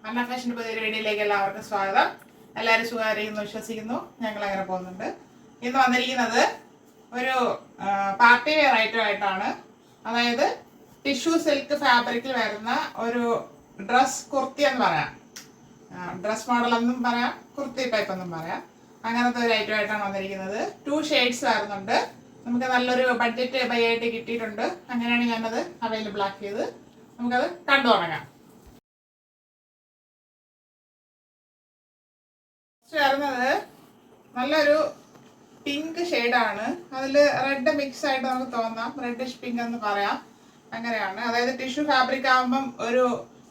അന്ന ഫാഷൻ്റെ പുതിയൊരു വീഡിയോയിലേക്ക് എല്ലാവർക്കും സ്വാഗതം. എല്ലാവരും സുഖമായിരിക്കുന്നു വിശ്വസിക്കുന്നു. ഞങ്ങൾ അങ്ങനെ പോകുന്നുണ്ട്. ഇന്ന് വന്നിരിക്കുന്നത് ഒരു പാർട്ടി വെയർ ഐറ്റം ആയിട്ടാണ്. അതായത് ടിഷ്യൂ സിൽക്ക് ഫാബ്രിക്കിൽ വരുന്ന ഒരു ഡ്രസ് കുർത്തി എന്ന് പറയാം, ഡ്രസ് മോഡൽ എന്നും പറയാം, കുർത്തി ടൈപ്പ് എന്നും പറയാം. അങ്ങനത്തെ ഒരു ഐറ്റം ആയിട്ടാണ് വന്നിരിക്കുന്നത്. 2 ഷെയ്ഡ്സ് വരുന്നുണ്ട്. നമുക്ക് നല്ലൊരു ബഡ്ജറ്റ് ബൈ ആയിട്ട് കിട്ടിയിട്ടുണ്ട്. അങ്ങനെയാണ് ഞാനത് അവൈലബിൾ ആക്കിയത്. നമുക്കത് കണ്ടു തുടങ്ങാം. വരുന്നത് നല്ലൊരു പിങ്ക് ഷെയ്ഡാണ്. അതിൽ റെഡ് മിക്സ് ആയിട്ട് നമുക്ക് തോന്നാം, റെഡിഷ് പിങ്ക് എന്ന് പറയാം. അങ്ങനെയാണ്. അതായത് ടിഷ്യൂ ഫാബ്രിക് ആകുമ്പം ഒരു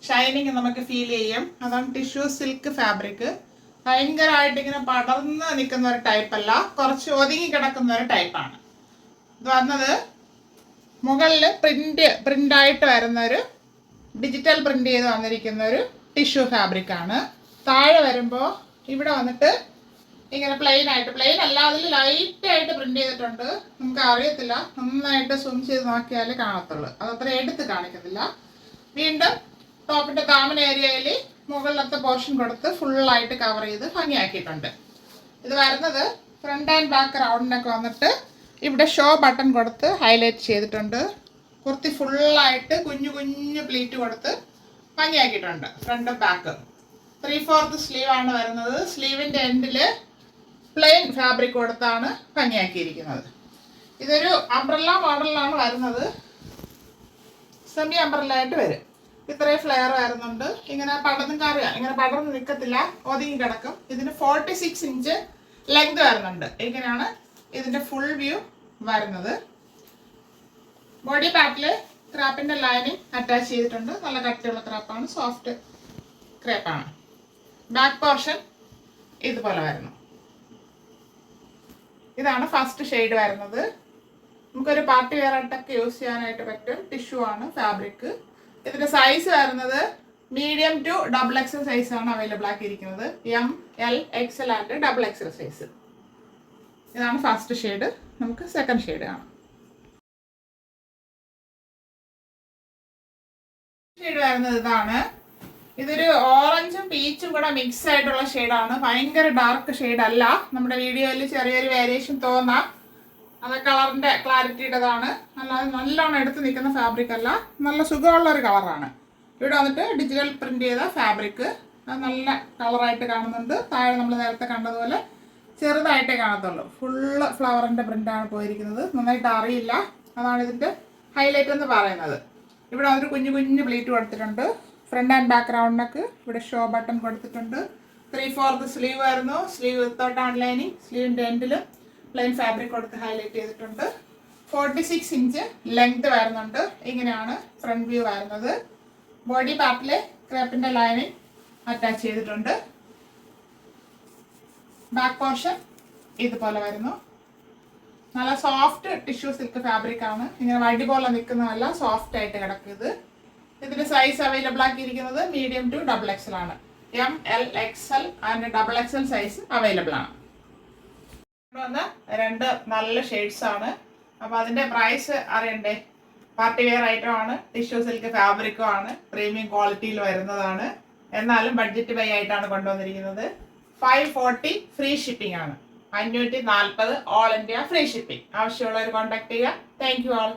ഷൈനിങ് നമുക്ക് ഫീൽ ചെയ്യും. അതാണ് ടിഷ്യൂ സിൽക്ക് ഫാബ്രിക്. ഭയങ്കരമായിട്ട് ഇങ്ങനെ പടർന്ന് നിൽക്കുന്ന ഒരു ടൈപ്പല്ല, കുറച്ച് ഒതുങ്ങി കിടക്കുന്ന ഒരു ടൈപ്പാണ്. ഇത് വന്നത് മുകളിൽ പ്രിൻ്റായിട്ട് വരുന്ന ഒരു ഡിജിറ്റൽ പ്രിൻ്റ് ചെയ്ത് വന്നിരിക്കുന്ന ഒരു ടിഷ്യൂ ഫാബ്രിക്കാണ്. താഴെ വരുമ്പോൾ ഇവിടെ വന്നിട്ട് ഇങ്ങനെ പ്ലെയിൻ അല്ല, അതിൽ ലൈറ്റായിട്ട് പ്രിന്റ് ചെയ്തിട്ടുണ്ട്. നമുക്ക് അറിയത്തില്ല, നന്നായിട്ട് സൂം ചെയ്ത് നോക്കിയാലേ കാണത്തുള്ളൂ, അതത്ര എടുത്ത് കാണിക്കത്തില്ല. വീണ്ടും ടോപ്പിന്റെ കാമൻ ഏരിയയിൽ മുകളിലത്തെ പോർഷൻ കൊടുത്ത് ഫുള്ളായിട്ട് കവർ ചെയ്ത് ഭംഗിയാക്കിയിട്ടുണ്ട്. ഇത് വരുന്നത് ഫ്രണ്ട് ആൻഡ് ബാക്ക് റൗണ്ടിനൊക്കെ വന്നിട്ട് ഇവിടെ ഷോ ബട്ടൺ കൊടുത്ത് ഹൈലൈറ്റ് ചെയ്തിട്ടുണ്ട്. കുർത്തി ഫുള്ളായിട്ട് കുഞ്ഞു കുഞ്ഞു പ്ലീറ്റ് കൊടുത്ത് ഭംഗിയാക്കിയിട്ടുണ്ട്. ഫ്രണ്ടും ബാക്ക് 3/4 സ്ലീവ് ആണ് വരുന്നത്. സ്ലീവിൻ്റെ എൻഡിൽ പ്ലെയിൻ ഫാബ്രിക് കൊടുത്താണ് ഭംഗിയാക്കിയിരിക്കുന്നത്. ഇതൊരു അംബ്രല്ല മോഡലിലാണ് വരുന്നത്. സെമി അംബ്രല്ല ആയിട്ട് വരും. ഇത്രയും ഫ്ലെയർ വരുന്നുണ്ട്. ഇങ്ങനെ പടർന്നും അറിയാം, ഇങ്ങനെ പടർന്ന് നിൽക്കത്തില്ല, ഒതുങ്ങി കിടക്കും. ഇതിന് 46 ഇഞ്ച് ലെങ്ത് വരുന്നുണ്ട്. ഇങ്ങനെയാണ് ഇതിൻ്റെ ഫുൾ വ്യൂ വരുന്നത്. ബോഡി പാർട്ടിൽ ക്രാപ്പിൻ്റെ ലൈനിങ് അറ്റാച്ച് ചെയ്തിട്ടുണ്ട്. നല്ല കട്ടിയുള്ള ക്രാപ്പാണ്, സോഫ്റ്റ് ക്രേപ്പാണ്. ബാക്ക് പോർഷൻ ഇതുപോലെ വരുന്നു. ഇതാണ് ഫസ്റ്റ് ഷെയ്ഡ് വരുന്നത്. നമുക്കൊരു പാർട്ടി വെയർ ആയിട്ടൊക്കെ യൂസ് ചെയ്യാനായിട്ട് പറ്റും. ടിഷ്യൂ ആണ് ഫാബ്രിക്. ഇതിന്റെ സൈസ് വരുന്നത് മീഡിയം ടു XXL സൈസാണ് അവൈലബിൾ ആക്കിയിരിക്കുന്നത്. ML XL and XXL size. ഇതാണ് ഫസ്റ്റ് ഷെയ്ഡ്. നമുക്ക് സെക്കൻഡ് ഷെയ്ഡ് കാണാം. ഷെയ്ഡ് വരുന്നത് ഇതാണ്. ഇതൊരു ഓറഞ്ചും പീച്ചും കൂടെ മിക്സ് ആയിട്ടുള്ള ഷെയ്ഡാണ്. ഭയങ്കര ഡാർക്ക് ഷെയ്ഡ് അല്ല. നമ്മുടെ വീഡിയോയിൽ ചെറിയൊരു വേരിയേഷൻ തോന്നാം, അത് കളറിൻ്റെ ക്ലാരിറ്റിയുടേതാണ്. അല്ലാതെ നല്ലോണം എടുത്ത് നിൽക്കുന്ന ഫാബ്രിക് അല്ല, നല്ല സുഖമുള്ള ഒരു കളറാണ്. ഇവിടെ വന്നിട്ട് ഡിജിറ്റൽ പ്രിൻ്റ് ചെയ്ത ഫാബ്രിക്, അത് നല്ല കളറായിട്ട് കാണുന്നുണ്ട്. താഴെ നമ്മൾ നേരത്തെ കണ്ടതുപോലെ ചെറുതായിട്ടേ കാണത്തുള്ളൂ. ഫുള്ള് ഫ്ലവറിൻ്റെ പ്രിൻ്റാണ് പോയിരിക്കുന്നത്. നന്നായിട്ട് അറിയില്ല, അതാണ് ഇതിൻ്റെ ഹൈലൈറ്റ് എന്ന് പറയുന്നത്. ഇവിടെ വന്നിട്ട് കുഞ്ഞു കുഞ്ഞു പ്ലീറ്റ് കൊടുത്തിട്ടുണ്ട്. ഫ്രണ്ട് ആൻഡ് ബാക്ക് റൗണ്ടിനൊക്കെ ഇവിടെ ഷോ ബട്ടൺ കൊടുത്തിട്ടുണ്ട്. 3/4 സ്ലീവ് വരുന്നു. Sleeve without lining. സ്ലീവിൻ്റെ എൻഡിലും പ്ലെയിൻ ഫാബ്രിക് കൊടുത്ത് ഹൈലൈറ്റ് ചെയ്തിട്ടുണ്ട്. 46 ഇഞ്ച് ലെങ്ത് വരുന്നുണ്ട്. ഇങ്ങനെയാണ് ഫ്രണ്ട് വ്യൂ വരുന്നത്. ബോഡി പാർട്ടിൽ ക്രേപ്പിൻ്റെ ലൈനിങ് അറ്റാച്ച് ചെയ്തിട്ടുണ്ട്. ബാക്ക് പോർഷൻ ഇതുപോലെ വരുന്നു. നല്ല സോഫ്റ്റ് ടിഷ്യൂ സിൽക്ക് ഫാബ്രിക് ആണ്. ഇങ്ങനെ വടി പോലെ നിൽക്കുന്നതല്ല, സോഫ്റ്റ് ആയിട്ട് കിടക്കുന്നത്. ഇതിന്റെ സൈസ് അവൈലബിൾ ആക്കിയിരിക്കുന്നത് മീഡിയം ടു XXL ആണ്. ML XL and XXL size available ആണ്. വന്ന 2 നല്ല ഷെയ്ഡ്സ് ആണ്. അപ്പോൾ അതിന്റെ പ്രൈസ് അറിയണ്ടേ? പാർട്ടി വെയർ ഐറ്റം ആണ്, ടിഷ്യൂ സിൽക്ക് ഫാബ്രിക്കും ആണ്, പ്രീമിയം ക്വാളിറ്റിയിൽ വരുന്നതാണ്. എന്നാലും ബഡ്ജറ്റ് ബൈ ആയിട്ടാണ് കൊണ്ടുവന്നിരിക്കുന്നത്. 540 ഫ്രീ ഷിപ്പിംഗ് ആണ്. 540 ഓൾ ഇന്ത്യ ഫ്രീ ഷിപ്പിംഗ്. ആവശ്യമുള്ളവർ കോൺടാക്ട് ചെയ്യുക. Thank you all.